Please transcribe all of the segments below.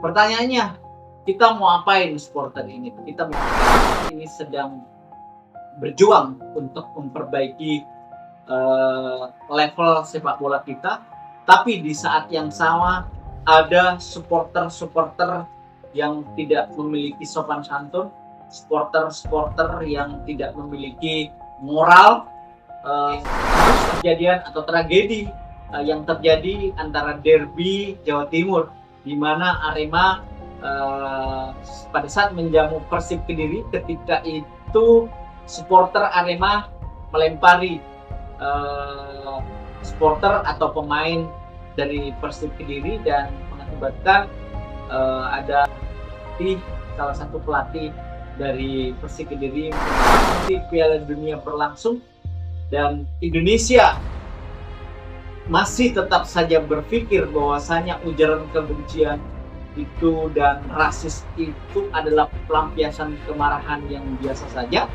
Pertanyaannya, kita mau apain supporter ini? Kita ini sedang berjuang untuk memperbaiki level sepak bola kita, tapi di saat yang sama ada supporter yang tidak memiliki sopan santun, supporter yang tidak memiliki moral. Kejadian atau tragedi yang terjadi antara derby Jawa Timur, di mana Arema pada saat menjamu Persib Kediri, ketika itu supporter Arema melempari supporter atau pemain dari Persib Kediri dan mengakibatkan ada salah satu pelatih dari Persib Kediri mengikuti Piala Dunia berlangsung, dan Indonesia masih tetap saja berpikir bahwasanya ujaran kebencian itu dan rasis itu adalah pelampiasan kemarahan yang biasa saja.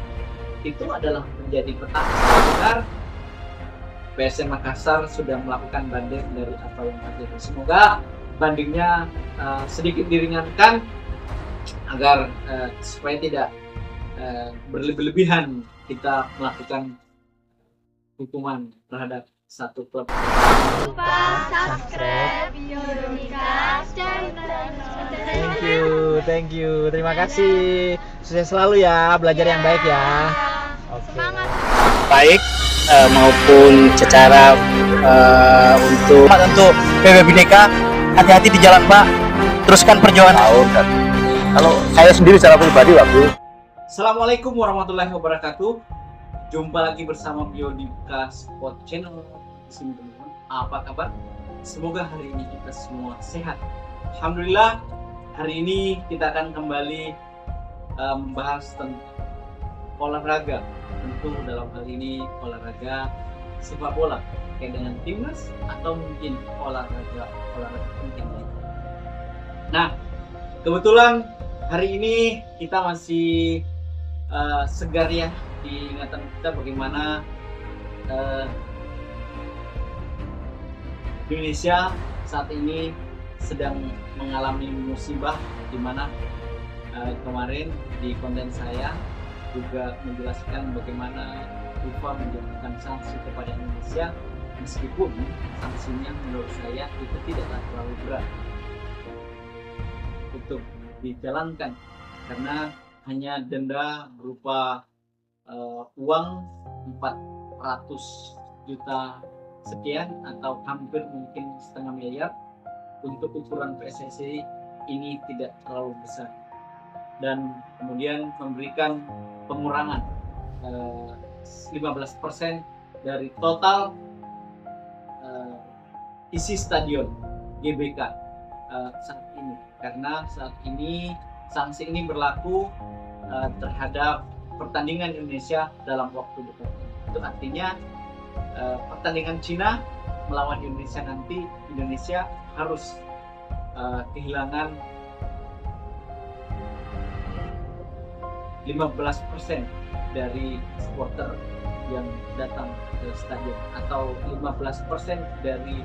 Itu adalah menjadi petaka. PSM Makassar sudah melakukan banding dari apa yang terjadi. Semoga bandingnya sedikit diringankan agar supaya tidak berlebihan kita melakukan hukuman terhadap satu klub. Lupa subscribe Bionika Channel. Thank you. Terima kasih. Sukses selalu ya, belajar yang baik ya. Oke. Baik maupun secara untuk PB Bhinneka, hati-hati di jalan Pak. Teruskan perjuangan. Kalau saya sendiri secara pribadi waktu. Assalamualaikum warahmatullahi wabarakatuh. Jumpa lagi bersama Bionika Sport Channel. Teman-teman, apa kabar? Semoga hari ini kita semua sehat. Alhamdulillah, hari ini kita akan kembali membahas tentang olahraga. Tentu dalam hal ini olahraga sepak bola, kayak dengan timnas atau mungkin olahraga penting lain. Nah, kebetulan hari ini kita masih segar ya di ingatan kita bagaimana Indonesia saat ini sedang mengalami musibah, di mana kemarin di konten saya juga menjelaskan bagaimana FIFA menjatuhkan sanksi kepada Indonesia, meskipun sanksinya menurut saya itu tidaklah terlalu berat untuk dijalankan, karena hanya denda berupa uang 400 juta sekian atau hampir mungkin setengah miliar. Untuk ukuran PSSI ini tidak terlalu besar, dan kemudian memberikan pengurangan 15% dari total isi stadion GBK saat ini, karena saat ini sanksi ini berlaku terhadap pertandingan Indonesia dalam waktu dekat. Itu artinya pertandingan Cina melawan Indonesia nanti, Indonesia harus kehilangan 15% dari supporter yang datang ke stadion, atau 15% dari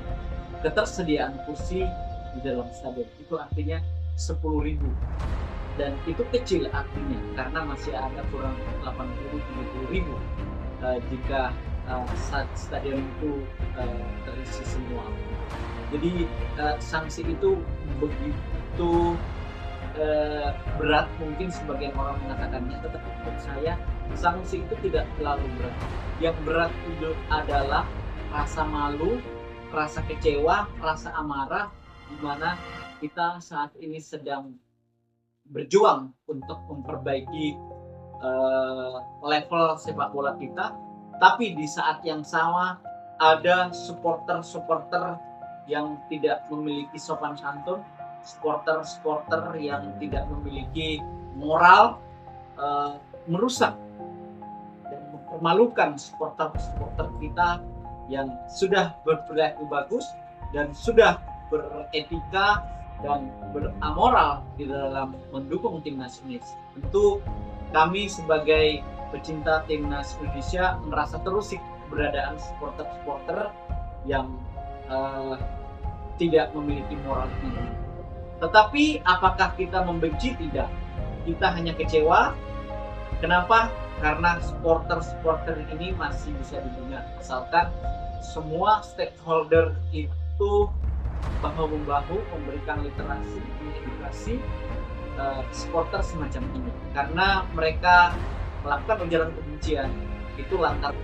ketersediaan kursi di dalam stadion. Itu artinya 10.000, dan itu kecil artinya karena masih ada kurang 80-70.000 jika stadion itu terisi semua. Jadi sanksi itu begitu berat, mungkin sebagian orang mengatakannya, tetapi menurut saya sanksi itu tidak terlalu berat. Yang berat itu adalah rasa malu, rasa kecewa, rasa amarah, di mana kita saat ini sedang berjuang untuk memperbaiki level sepak bola kita, tapi di saat yang sama ada supporter yang tidak memiliki sopan santun, supporter yang tidak memiliki moral, merusak dan mempermalukan supporter kita yang sudah berperilaku bagus dan sudah beretika dan beramoral di dalam mendukung timnas Indonesia. Tentu kami sebagai pecinta timnas Indonesia merasa terusik keberadaan supporter yang tidak memiliki moral tinggi. Tetapi apakah kita membenci? Tidak. Kita hanya kecewa. Kenapa? Karena supporter ini masih bisa dibina asalkan semua stakeholder itu bahu-membahu memberikan literasi, mengedukasi supporter semacam ini. Karena mereka melakukan ujaran kebencian itu lantaran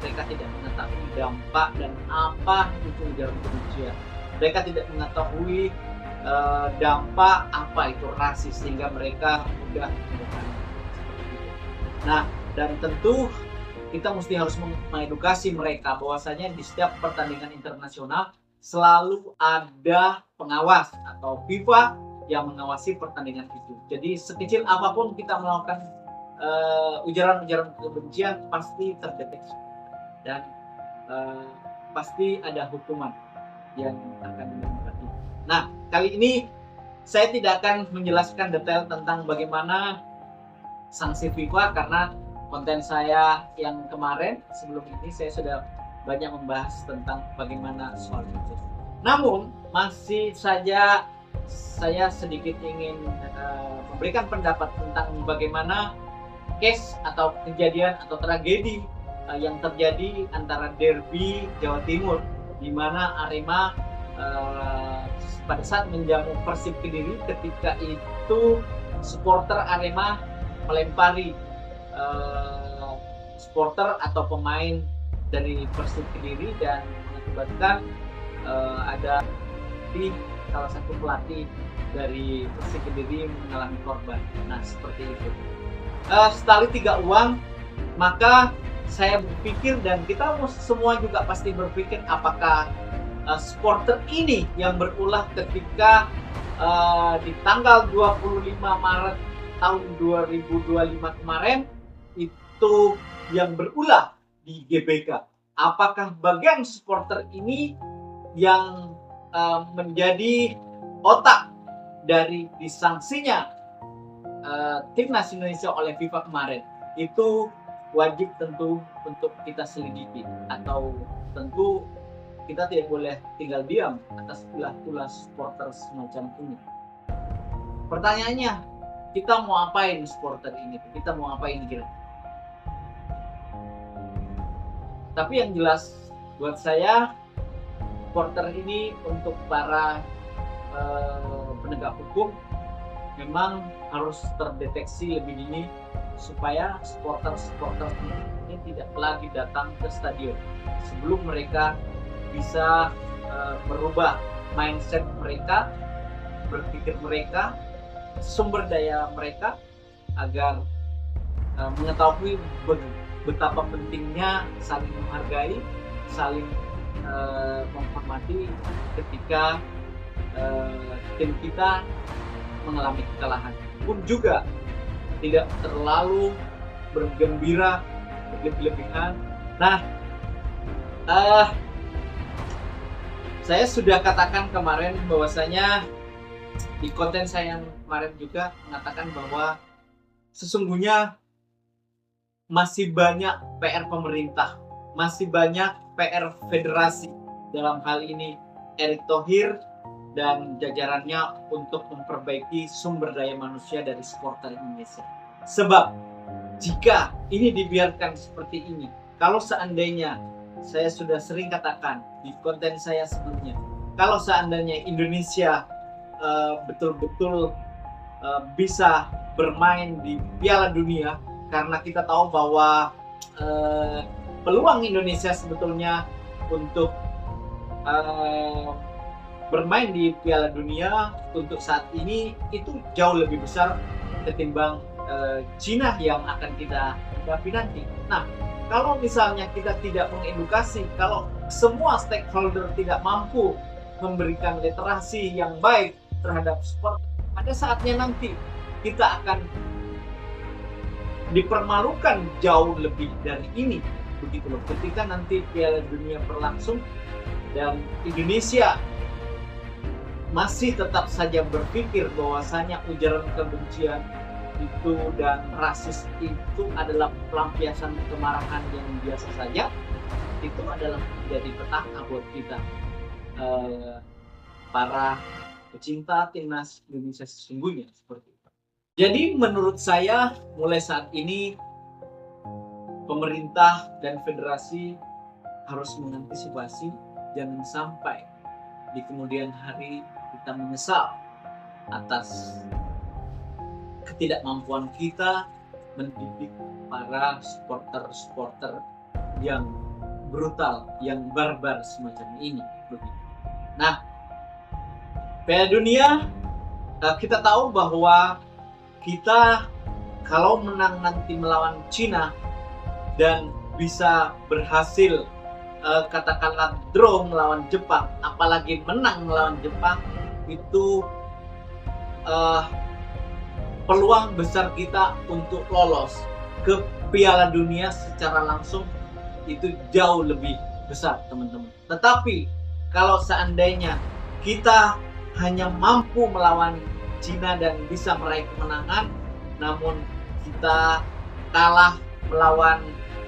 mereka tidak mengetahui dampak dan apa itu ujaran kebencian. Mereka tidak mengetahui dampak apa itu rasis, sehingga mereka mudah melakukan seperti itu. Nah, dan tentu kita mesti harus mengedukasi mereka bahwasanya di setiap pertandingan internasional selalu ada pengawas atau FIFA yang mengawasi pertandingan itu. Jadi sekecil apapun kita melakukan ujaran-ujaran kebencian pasti terdeteksi dan pasti ada hukuman yang akan menempati. Nah, kali ini saya tidak akan menjelaskan detail tentang bagaimana sanksi FIFA karena konten saya yang kemarin sebelum ini saya sudah banyak membahas tentang bagaimana soal itu. Namun masih saja saya sedikit ingin memberikan pendapat tentang bagaimana case atau kejadian atau tragedi yang terjadi antara derby Jawa Timur, di mana Arema pada saat menjamu Persib Kediri, ketika itu supporter Arema melempari supporter atau pemain dari Persib Kediri dan mengakibatkan ada di salah satu pelatih dari Persib Kediri mengalami korban. Nah, seperti itu. Setali tiga uang, maka saya berpikir dan kita semua juga pasti berpikir apakah supporter ini yang berulah ketika di tanggal 25 Maret tahun 2025 kemarin itu yang berulah di GBK. Apakah bagian supporter ini yang menjadi otak dari disangsinya timnas Indonesia oleh FIFA kemarin? Itu wajib tentu untuk kita selidiki, atau tentu kita tidak boleh tinggal diam atas ulah-ulah supporter semacam ini. Pertanyaannya, kita mau apain supporter ini? Kita mau apain kira? Tapi yang jelas buat saya, supporter ini untuk para penegak hukum memang harus terdeteksi lebih dini supaya supporter ini tidak lagi datang ke stadion sebelum mereka bisa merubah mindset mereka, berpikir mereka, sumber daya mereka, agar mengetahui betapa pentingnya saling menghargai, saling menghormati ketika tim kita mengalami kekalahan. Pun juga tidak terlalu bergembira berlebihan. Nah, saya sudah katakan kemarin bahwasanya di konten saya yang kemarin juga mengatakan bahwa sesungguhnya masih banyak PR pemerintah, masih banyak PR federasi, dalam hal ini Erick Thohir dan jajarannya, untuk memperbaiki sumber daya manusia dari supporter Indonesia. Sebab jika ini dibiarkan seperti ini, kalau seandainya, saya sudah sering katakan di konten saya sebelumnya, kalau seandainya Indonesia betul-betul bisa bermain di Piala Dunia, karena kita tahu bahwa peluang Indonesia sebetulnya untuk bermain di Piala Dunia untuk saat ini itu jauh lebih besar ketimbang Cina yang akan kita hadapi nanti. Nah, kalau misalnya kita tidak mengedukasi, kalau semua stakeholder tidak mampu memberikan literasi yang baik terhadap sport, pada saatnya nanti kita akan dipermalukan jauh lebih dari ini. Begitu loh, ketika nanti Piala Dunia berlangsung dan Indonesia masih tetap saja berpikir bahwasanya ujaran kebencian itu dan rasis itu adalah pelampiasan kemarahan yang biasa saja, itu adalah menjadi petaka buat kita para pecinta timnas Indonesia sesungguhnya seperti itu. Jadi menurut saya mulai saat ini pemerintah dan federasi harus mengantisipasi jangan sampai di kemudian hari kita menyesal atas ketidakmampuan kita mendidik para supporter yang brutal, yang barbar semacam ini. Nah, Piala Dunia kita tahu bahwa kita kalau menang nanti melawan Cina dan bisa berhasil katakanlah draw melawan Jepang, apalagi menang melawan Jepang, itu peluang besar kita untuk lolos ke Piala Dunia secara langsung itu jauh lebih besar, teman-teman. Tetapi kalau seandainya kita hanya mampu melawan Cina dan bisa meraih kemenangan, namun kita kalah melawan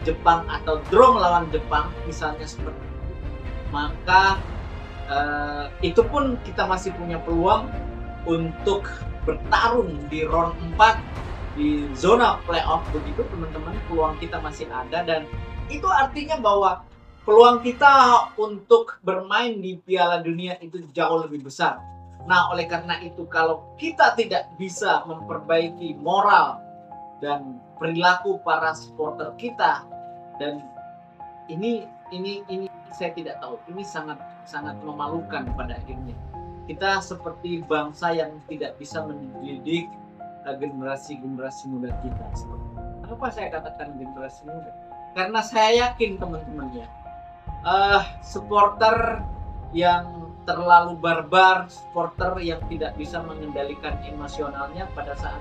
Jepang atau draw melawan Jepang misalnya seperti itu, maka itu pun kita masih punya peluang untuk bertarung di round 4 di zona playoff begitu, teman-teman. Peluang kita masih ada dan itu artinya bahwa peluang kita untuk bermain di Piala Dunia itu jauh lebih besar. Nah, oleh karena itu kalau kita tidak bisa memperbaiki moral dan perilaku para supporter kita, dan ini saya tidak tahu, ini sangat memalukan pada akhirnya. Kita seperti bangsa yang tidak bisa mendidik generasi muda kita. Kenapa saya katakan generasi muda? Karena saya yakin teman-teman ya, supporter yang terlalu barbar, supporter yang tidak bisa mengendalikan emosionalnya pada saat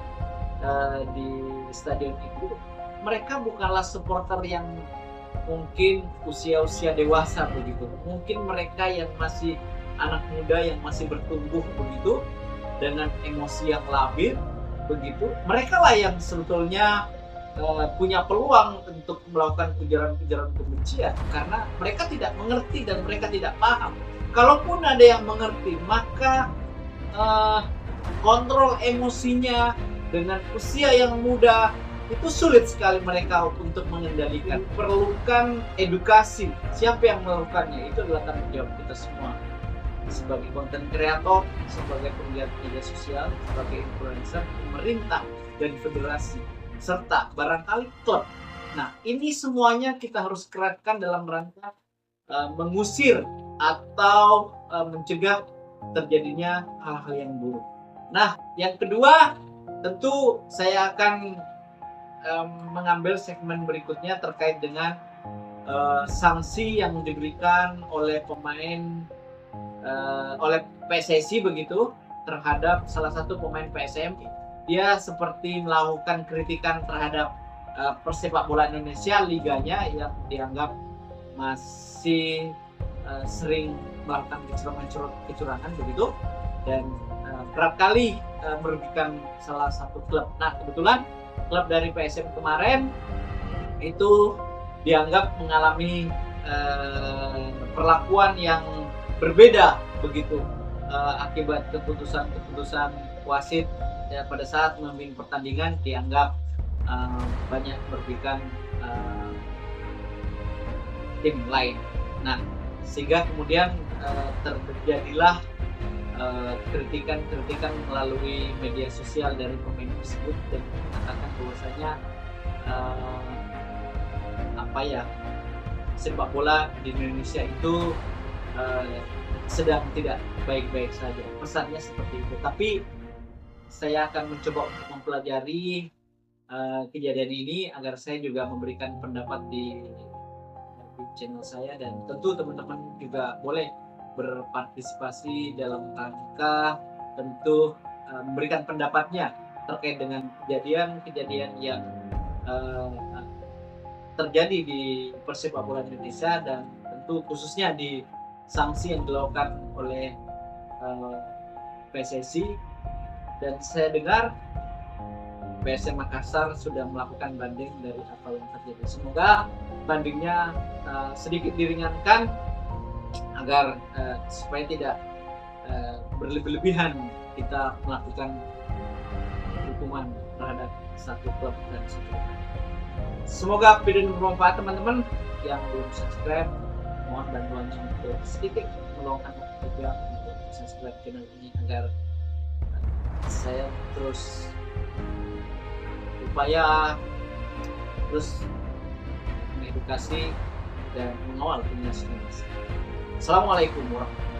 di stadion itu, mereka bukanlah supporter yang mungkin usia dewasa begitu. Mungkin mereka yang masih anak muda yang masih bertumbuh begitu dengan emosi yang labil begitu. Mereka lah yang sebetulnya punya peluang untuk melakukan ujaran-ujaran kebencian karena mereka tidak mengerti dan mereka tidak paham. Kalaupun ada yang mengerti, maka kontrol emosinya dengan usia yang muda itu sulit sekali mereka untuk mengendalikan. Perlukan edukasi. Siapa yang melakukannya? Itu adalah tanggung jawab kita semua. Sebagai konten kreator, sebagai penggiat media sosial, sebagai influencer, pemerintah dan federasi, serta barangkali klub. Nah, ini semuanya kita harus kerahkan dalam rangka mengusir atau mencegah terjadinya hal-hal yang buruk. Nah, yang kedua, tentu saya akan mengambil segmen berikutnya terkait dengan sanksi yang diberikan oleh pemain oleh PSSI begitu terhadap salah satu pemain PSM. Dia seperti melakukan kritikan terhadap persepak bola Indonesia, liganya yang dianggap masih sering melakukan kecurangan begitu, dan kerap kali merugikan salah satu klub. Nah, kebetulan klub dari PSM kemarin itu dianggap mengalami perlakuan yang berbeda begitu akibat keputusan wasit ya, pada saat memimpin pertandingan dianggap banyak merugikan tim lain. Nah, sehingga kemudian terjadilah kritikan melalui media sosial dari pemain tersebut dan mengatakan bahwasanya sepak bola di Indonesia itu sedang tidak baik-baik saja. Pesannya seperti itu. Tapi saya akan mencoba untuk mempelajari kejadian ini agar saya juga memberikan pendapat di channel saya, dan tentu teman-teman juga boleh berpartisipasi dalam rangka tentu memberikan pendapatnya terkait dengan kejadian yang terjadi di persepak bola Indonesia, dan tentu khususnya di sanksi yang dilakukan oleh PSSI. Dan saya dengar PSM Makassar sudah melakukan banding dari apa yang terjadi. Semoga bandingnya sedikit diringankan agar supaya tidak berlebihan kita melakukan hukuman terhadap satu klub dan satu pemain. Semoga video ini bermanfaat teman-teman. Yang belum subscribe, mohon bantuannya untuk sedikit meluangkan waktu juga untuk subscribe channel ini agar saya terus upaya terus mengedukasi dan mengawal timnas Indonesia. Assalamualaikum warahmatullahi wabarakatuh.